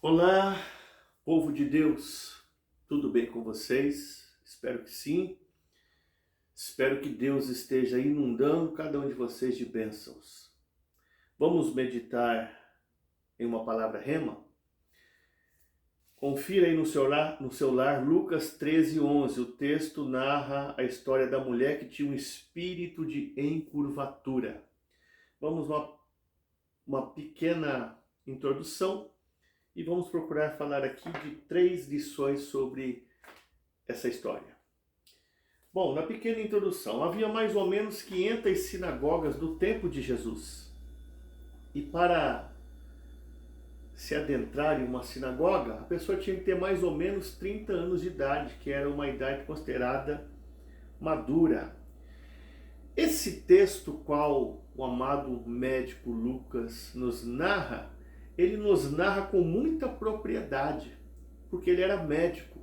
Olá, povo de Deus, tudo bem com vocês? Espero que sim. Espero que Deus esteja inundando cada um de vocês de bênçãos. Vamos meditar em uma palavra rema? Confira aí no seu lar Lucas 13:11. O texto narra a história da mulher que tinha um espírito de encurvatura. Vamos uma pequena introdução. E vamos procurar falar aqui de 3 lições sobre essa história. Bom, na pequena introdução, havia mais ou menos 500 sinagogas do tempo de Jesus. E para se adentrar em uma sinagoga, a pessoa tinha que ter mais ou menos 30 anos de idade, que era uma idade considerada madura. Esse texto, qual o amado médico Lucas nos narra, ele nos narra com muita propriedade, porque ele era médico.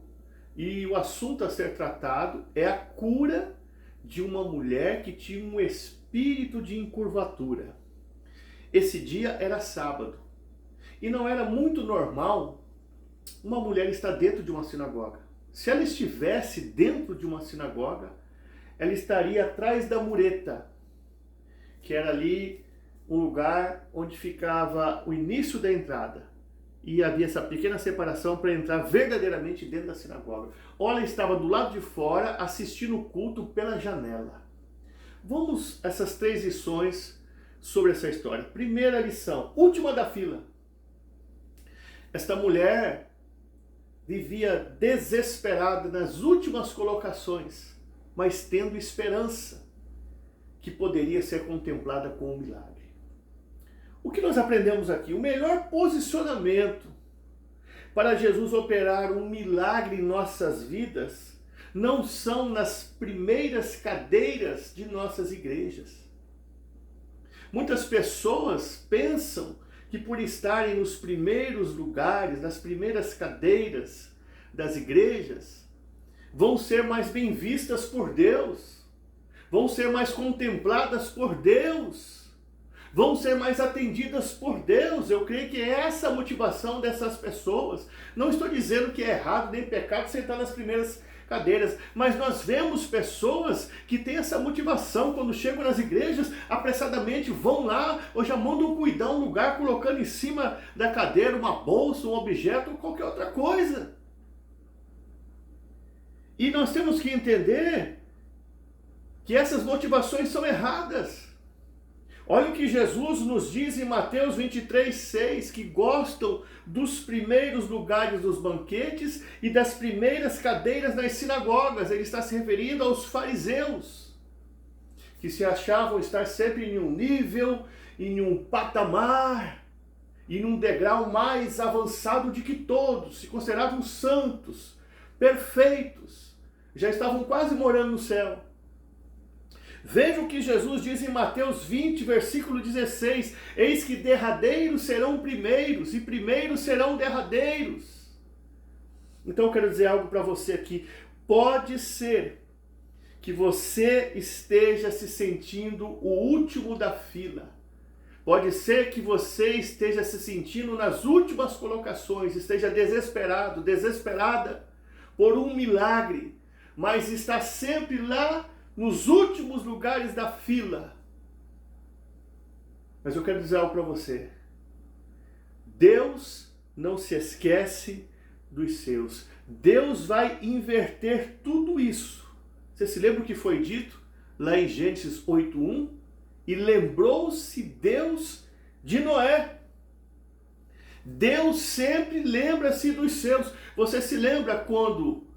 E o assunto a ser tratado é a cura de uma mulher que tinha um espírito de encurvatura. Esse dia era sábado. E não era muito normal uma mulher estar dentro de uma sinagoga. Se ela estivesse dentro de uma sinagoga, ela estaria atrás da mureta, que era ali um lugar onde ficava o início da entrada. E havia essa pequena separação para entrar verdadeiramente dentro da sinagoga. Ou ela estava do lado de fora assistindo o culto pela janela. Vamos essas 3 lições sobre essa história. Primeira lição, última da fila. Esta mulher vivia desesperada nas últimas colocações, mas tendo esperança que poderia ser contemplada com um milagre. O que nós aprendemos aqui? O melhor posicionamento para Jesus operar um milagre em nossas vidas não são nas primeiras cadeiras de nossas igrejas. Muitas pessoas pensam que por estarem nos primeiros lugares, nas primeiras cadeiras das igrejas, vão ser mais bem vistas por Deus, vão ser mais contempladas por Deus, vão ser mais atendidas por Deus. Eu creio que é essa a motivação dessas pessoas. Não estou dizendo que é errado nem pecado sentar nas primeiras cadeiras, mas nós vemos pessoas que têm essa motivação, quando chegam nas igrejas, apressadamente vão lá, ou já mandam cuidar um lugar, colocando em cima da cadeira uma bolsa, um objeto ou qualquer outra coisa. E nós temos que entender que essas motivações são erradas. Olha o que Jesus nos diz em Mateus 23:6, que gostam dos primeiros lugares dos banquetes e das primeiras cadeiras nas sinagogas. Ele está se referindo aos fariseus, que se achavam estar sempre em um nível, em um patamar, em um degrau mais avançado de que todos, se consideravam santos, perfeitos, já estavam quase morando no céu. Veja o que Jesus diz em Mateus 20, versículo 16. Eis que derradeiros serão primeiros e primeiros serão derradeiros. Então eu quero dizer algo para você aqui. Pode ser que você esteja se sentindo o último da fila. Pode ser que você esteja se sentindo nas últimas colocações, esteja desesperado, desesperada por um milagre, mas está sempre lá nos últimos lugares da fila. Mas eu quero dizer algo para você. Deus não se esquece dos seus. Deus vai inverter tudo isso. Você se lembra o que foi dito lá em Gênesis 8:1? E lembrou-se Deus de Noé. Deus sempre lembra-se dos seus. Você se lembra quando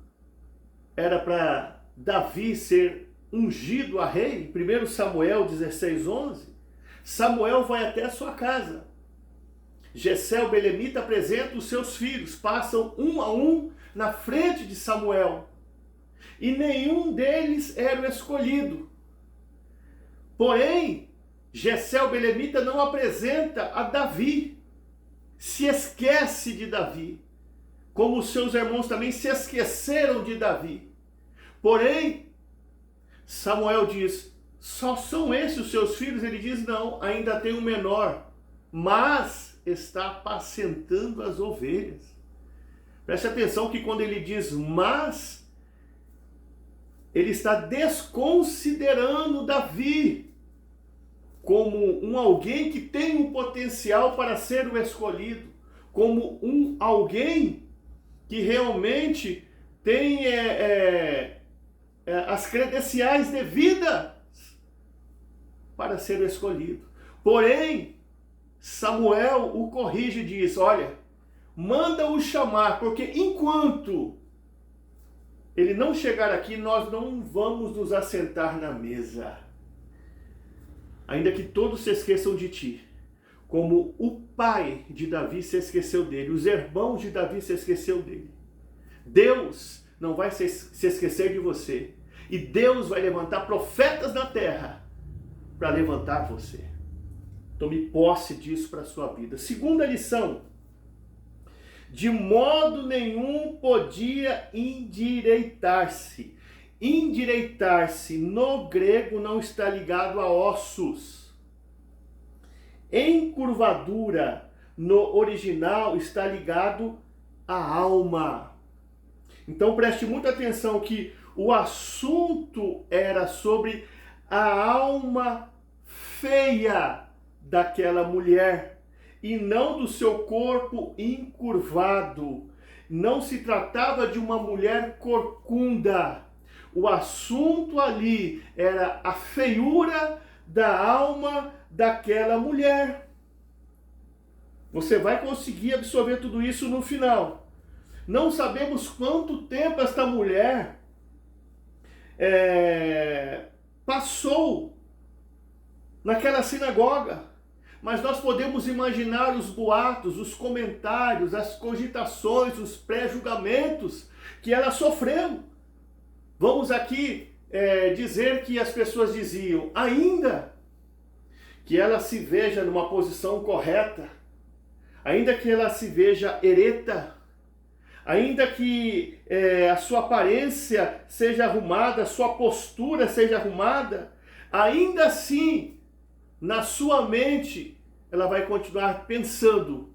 era para Davi ser ungido a rei, 1 Samuel 16:11, Samuel vai até a sua casa. Jessé, o belemita, apresenta os seus filhos, passam um a um na frente de Samuel. E nenhum deles era o escolhido. Porém, Jessé, o belemita, não apresenta a Davi. Se esquece de Davi, como os seus irmãos também se esqueceram de Davi. Porém, Samuel diz, só são esses os seus filhos? Ele diz, não, ainda tem um menor. Mas está apacentando as ovelhas. Preste atenção que quando ele diz mas, ele está desconsiderando Davi como um alguém que tem um potencial para ser o escolhido, como um alguém que realmente tem as credenciais devidas para ser o escolhido. Porém, Samuel o corrige e diz, olha, manda-o chamar, porque enquanto ele não chegar aqui, nós não vamos nos assentar na mesa. Ainda que todos se esqueçam de ti, como o pai de Davi se esqueceu dele, os irmãos de Davi se esqueceu dele. Deus não vai se esquecer de você. E Deus vai levantar profetas na terra para levantar você. Tome posse disso para a sua vida. Segunda lição. De modo nenhum podia endireitar-se. Endireitar-se no grego não está ligado a ossos. Encurvadura no original está ligado à alma. Então preste muita atenção que o assunto era sobre a alma feia daquela mulher e não do seu corpo encurvado. Não se tratava de uma mulher corcunda. O assunto ali era a feiura da alma daquela mulher. Você vai conseguir absorver tudo isso no final. Não sabemos quanto tempo esta mulher passou naquela sinagoga, mas nós podemos imaginar os boatos, os comentários, as cogitações, os pré-julgamentos que ela sofreu. Vamos aqui dizer que as pessoas diziam, ainda que ela se veja numa posição correta, ainda que ela se veja ereta, ainda que a sua aparência seja arrumada, a sua postura seja arrumada, ainda assim, na sua mente, ela vai continuar pensando,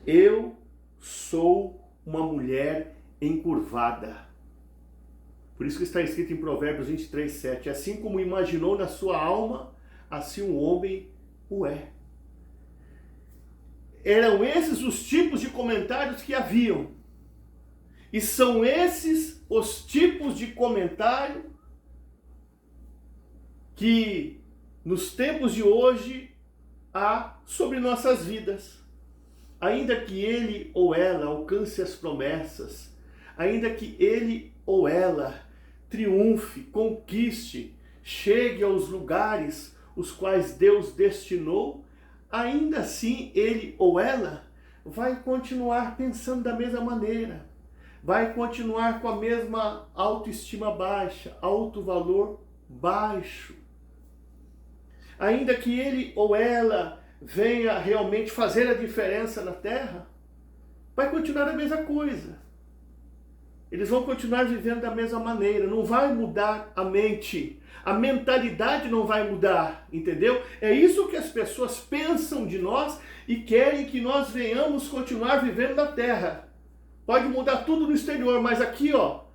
eu sou uma mulher encurvada. Por isso que está escrito em Provérbios 23, 7, assim como imaginou na sua alma, assim o homem o é. Eram esses os tipos de comentários que haviam. E são esses os tipos de comentário que nos tempos de hoje há sobre nossas vidas. Ainda que ele ou ela alcance as promessas, ainda que ele ou ela triunfe, conquiste, chegue aos lugares os quais Deus destinou, ainda assim ele ou ela vai continuar pensando da mesma maneira, vai continuar com a mesma autoestima baixa, alto valor baixo. Ainda que ele ou ela venha realmente fazer a diferença na terra, vai continuar a mesma coisa. Eles vão continuar vivendo da mesma maneira, não vai mudar a mente, a mentalidade não vai mudar, entendeu? É isso que as pessoas pensam de nós e querem que nós venhamos continuar vivendo na terra. Pode mudar tudo no exterior, mas aqui,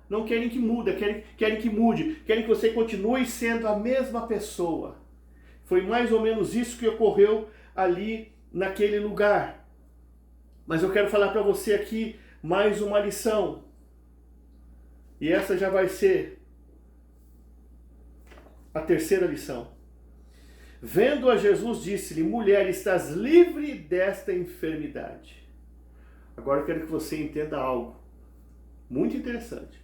não querem que mude, querem que mude, querem que você continue sendo a mesma pessoa. Foi mais ou menos isso que ocorreu ali naquele lugar. Mas eu quero falar para você aqui mais uma lição. E essa já vai ser a terceira lição. Vendo a Jesus, disse-lhe, mulher, estás livre desta enfermidade. Agora eu quero que você entenda algo muito interessante.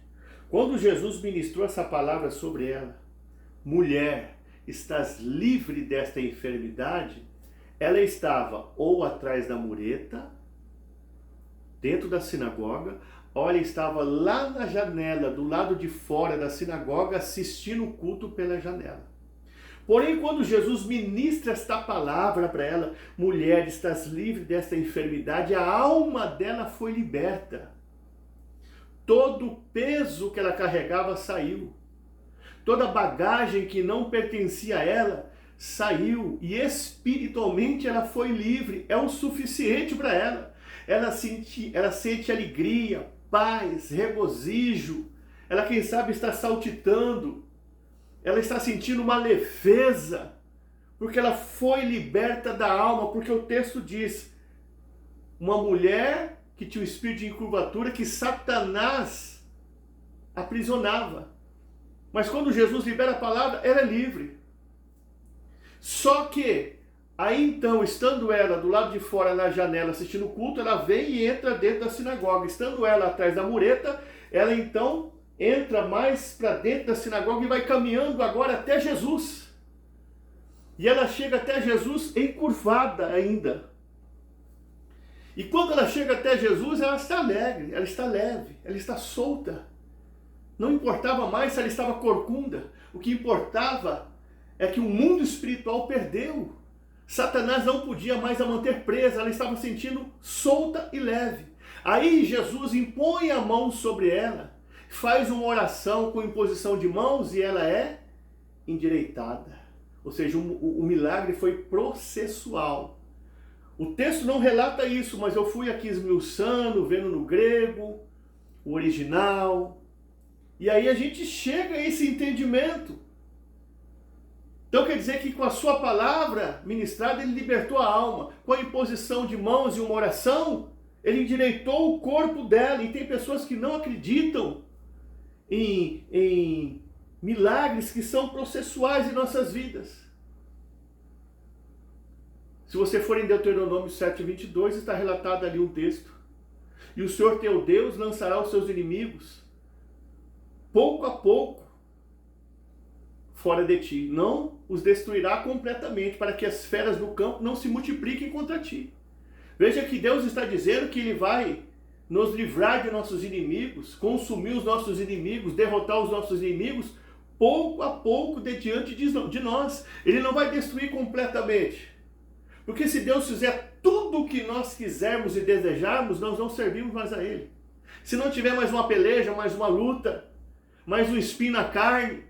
Quando Jesus ministrou essa palavra sobre ela, mulher, estás livre desta enfermidade, ela estava ou atrás da mureta, dentro da sinagoga, ou ela estava lá na janela, do lado de fora da sinagoga, assistindo o culto pela janela. Porém, quando Jesus ministra esta palavra para ela, mulher, estás livre desta enfermidade, a alma dela foi liberta. Todo o peso que ela carregava saiu. Toda bagagem que não pertencia a ela saiu e espiritualmente ela foi livre. É o suficiente para ela. Ela sente alegria, paz, regozijo. Ela, quem sabe, está saltitando. Ela está sentindo uma leveza, porque ela foi liberta da alma, porque o texto diz, uma mulher que tinha um espírito de encurvatura que Satanás aprisionava. Mas quando Jesus libera a palavra, ela é livre. Só que, aí então, estando ela do lado de fora na janela assistindo o culto, ela vem e entra dentro da sinagoga. Estando ela atrás da mureta, ela então entra mais para dentro da sinagoga e vai caminhando agora até Jesus. E ela chega até Jesus encurvada ainda. E quando ela chega até Jesus, ela está alegre, ela está leve, ela está solta. Não importava mais se ela estava corcunda. O que importava é que o mundo espiritual perdeu. Satanás não podia mais a manter presa, ela estava sentindo solta e leve. Aí Jesus impõe a mão sobre ela, faz uma oração com imposição de mãos e ela é endireitada. Ou seja, o milagre foi processual. O texto não relata isso, mas eu fui aqui esmiuçando, vendo no grego, o original. E aí a gente chega a esse entendimento. Então quer dizer que com a sua palavra ministrada ele libertou a alma. Com a imposição de mãos e uma oração, ele endireitou o corpo dela. E tem pessoas que não acreditam em milagres que são processuais em nossas vidas. Se você for em Deuteronômio 7:22, está relatado ali um texto. E o Senhor teu Deus lançará os seus inimigos, pouco a pouco, fora de ti. Não os destruirá completamente, para que as feras do campo não se multipliquem contra ti. Veja que Deus está dizendo que Ele vai nos livrar de nossos inimigos, consumir os nossos inimigos, derrotar os nossos inimigos, pouco a pouco, diante de nós. Ele não vai destruir completamente. Porque se Deus fizer tudo o que nós quisermos e desejarmos, nós não servimos mais a Ele. Se não tiver mais uma peleja, mais uma luta, mais um espinho na carne,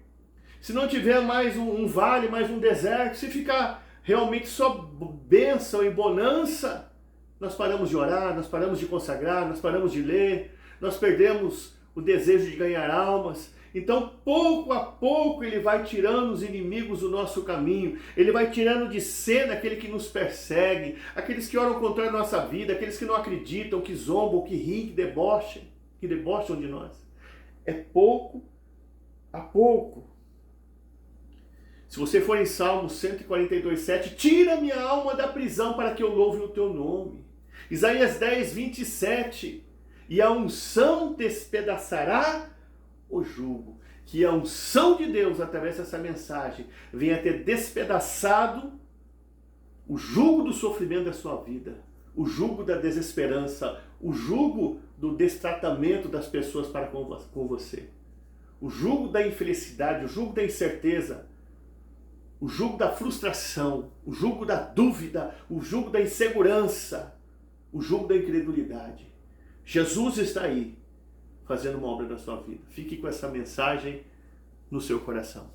se não tiver mais um vale, mais um deserto, se ficar realmente só bênção e bonança, nós paramos de orar, nós paramos de consagrar, nós paramos de ler, nós perdemos o desejo de ganhar almas. Então, pouco a pouco, Ele vai tirando os inimigos do nosso caminho. Ele vai tirando de cena aquele que nos persegue, aqueles que oram contra a nossa vida, aqueles que não acreditam, que zombam, que riem, que debocham de nós. É pouco a pouco. Se você for em Salmo 142:7, tira minha alma da prisão para que eu louve o teu nome. Isaías 10:27, e a unção despedaçará o jugo. Que a unção de Deus, através dessa mensagem, venha ter despedaçado o jugo do sofrimento da sua vida, o jugo da desesperança, o jugo do destratamento das pessoas para com você, o jugo da infelicidade, o jugo da incerteza, o jugo da frustração, o jugo da dúvida, o jugo da insegurança, o jugo da incredulidade. Jesus está aí, fazendo uma obra na sua vida. Fique com essa mensagem no seu coração.